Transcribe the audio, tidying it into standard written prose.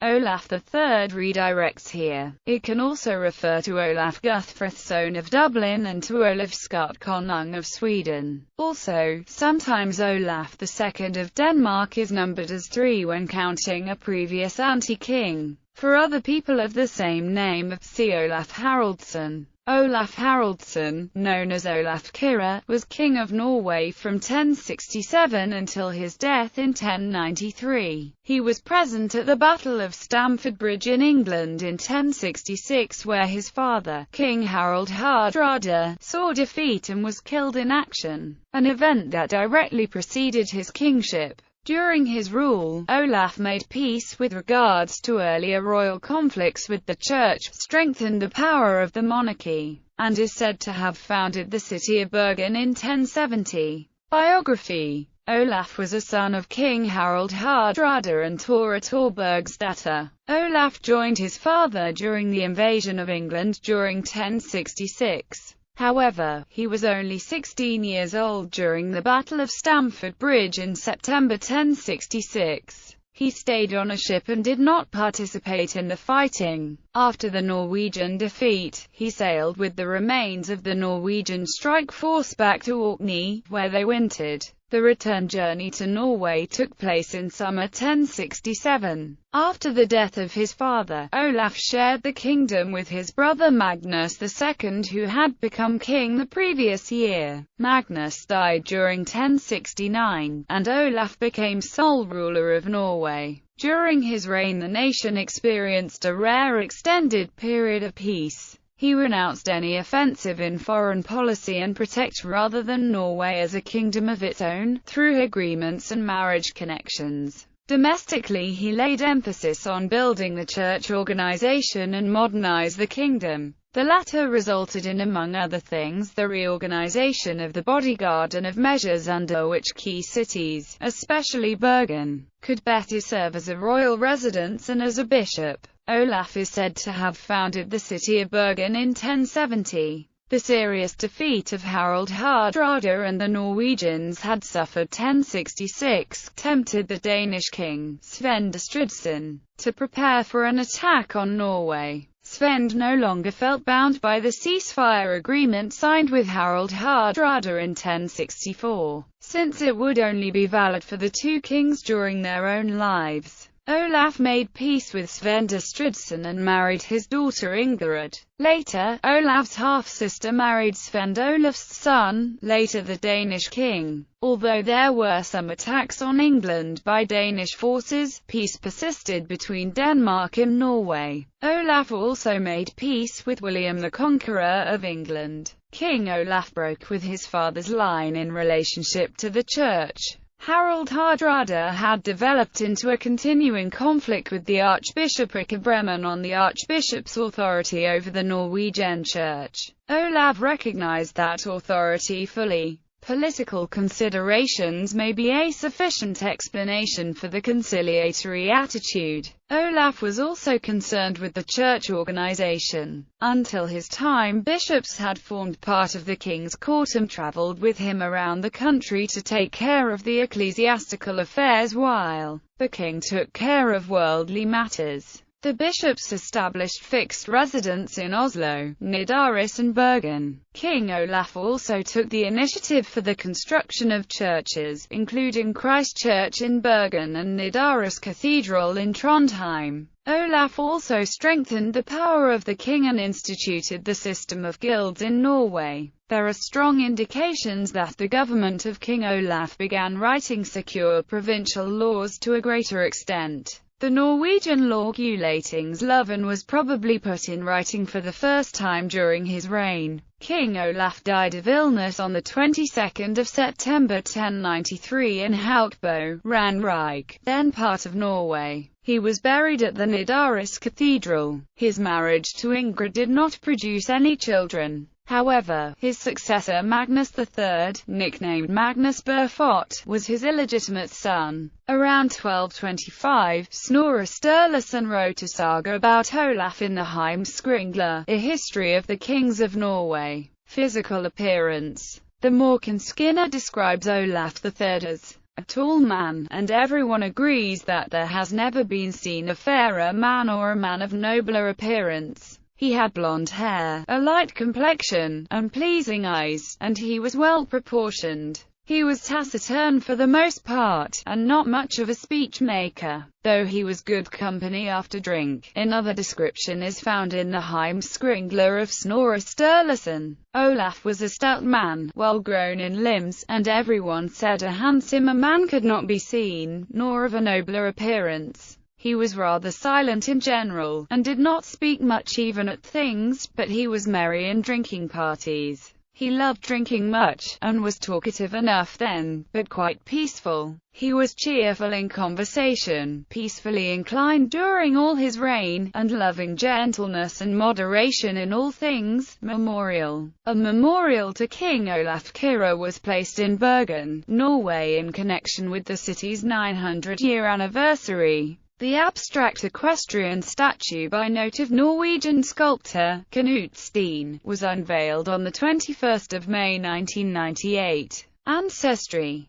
Olaf III redirects here. It can also refer to Olaf Guthfrithson of Dublin and to Olaf Skart Konung of Sweden. Also, sometimes Olaf II of Denmark is numbered as 3 when counting a previous anti-king. For other people of the same name, see Olaf Haraldsson. Olaf Haraldsson, known as Olaf Kyrre, was King of Norway from 1067 until his death in 1093. He was present at the Battle of Stamford Bridge in England in 1066, where his father, King Harald Hardrada, saw defeat and was killed in action, an event that directly preceded his kingship. During his rule, Olaf made peace with regards to earlier royal conflicts with the Church, strengthened the power of the monarchy, and is said to have founded the city of Bergen in 1070. Biography. Olaf was a son of King Harald Hardrada and Tora Torbergsdatter. Olaf joined his father during the invasion of England during 1066. However, he was only 16 years old during the Battle of Stamford Bridge in September 1066. He stayed on a ship and did not participate in the fighting. After the Norwegian defeat, he sailed with the remains of the Norwegian strike force back to Orkney, where they wintered. The return journey to Norway took place in summer 1067. After the death of his father, Olaf shared the kingdom with his brother Magnus II, who had become king the previous year. Magnus died during 1069, and Olaf became sole ruler of Norway. During his reign the nation experienced a rare extended period of peace. He renounced any offensive in foreign policy and protected rather than Norway as a kingdom of its own, through agreements and marriage connections. Domestically he laid emphasis on building the church organization and modernize the kingdom. The latter resulted in, among other things, the reorganization of the bodyguard and of measures under which key cities, especially Bergen, could better serve as a royal residence and as a bishop. Olaf is said to have founded the city of Bergen in 1070. The serious defeat of Harald Hardrada and the Norwegians had suffered 1066 tempted the Danish king, Svend Estridsson, to prepare for an attack on Norway. Svend no longer felt bound by the ceasefire agreement signed with Harald Hardrada in 1064, since it would only be valid for the two kings during their own lives. Olaf made peace with Svend Estridsson and married his daughter Ingrid. Later, Olaf's half-sister married Svend Olaf's son, later the Danish king. Although there were some attacks on England by Danish forces, peace persisted between Denmark and Norway. Olaf also made peace with William the Conqueror of England. King Olaf broke with his father's line in relationship to the church. Harald Hardrada had developed into a continuing conflict with the Archbishopric of Bremen on the archbishop's authority over the Norwegian church. Olaf recognized that authority fully. Political considerations may be a sufficient explanation for the conciliatory attitude. Olaf was also concerned with the church organization. Until his time, bishops had formed part of the king's court and traveled with him around the country to take care of the ecclesiastical affairs while the king took care of worldly matters. The bishops established fixed residence in Oslo, Nidaros and Bergen. King Olaf also took the initiative for the construction of churches, including Christ Church in Bergen and Nidaros Cathedral in Trondheim. Olaf also strengthened the power of the king and instituted the system of guilds in Norway. There are strong indications that the government of King Olaf began writing secure provincial laws to a greater extent. The Norwegian law Gulatingsloven was probably put in writing for the first time during his reign. King Olaf died of illness on the 22nd of September 1093 in Haukbo, Ranrike, then part of Norway. He was buried at the Nidaros Cathedral. His marriage to Ingrid did not produce any children. However, his successor Magnus III, nicknamed Magnus Berfot, was his illegitimate son. Around 1225, Snorre Sturluson wrote a saga about Olaf in the Heimskringla, a history of the kings of Norway. Physical appearance. The Morkinskinna describes Olaf III as a tall man, and everyone agrees that there has never been seen a fairer man or a man of nobler appearance. He had blonde hair, a light complexion, and pleasing eyes, and he was well proportioned. He was taciturn for the most part, and not much of a speech-maker, though he was good company after drink. Another description is found in the Heimskringla of Snorre Sturluson. Olaf was a stout man, well grown in limbs, and everyone said a handsomer man could not be seen, nor of a nobler appearance. He was rather silent in general, and did not speak much even at things, but he was merry in drinking parties. He loved drinking much, and was talkative enough then, but quite peaceful. He was cheerful in conversation, peacefully inclined during all his reign, and loving gentleness and moderation in all things. Memorial. A memorial to King Olaf Kyrre was placed in Bergen, Norway in connection with the city's 900-year anniversary. The abstract equestrian statue by noted Norwegian sculptor, Knut Steen, was unveiled on the 21st of May 1998. Ancestry.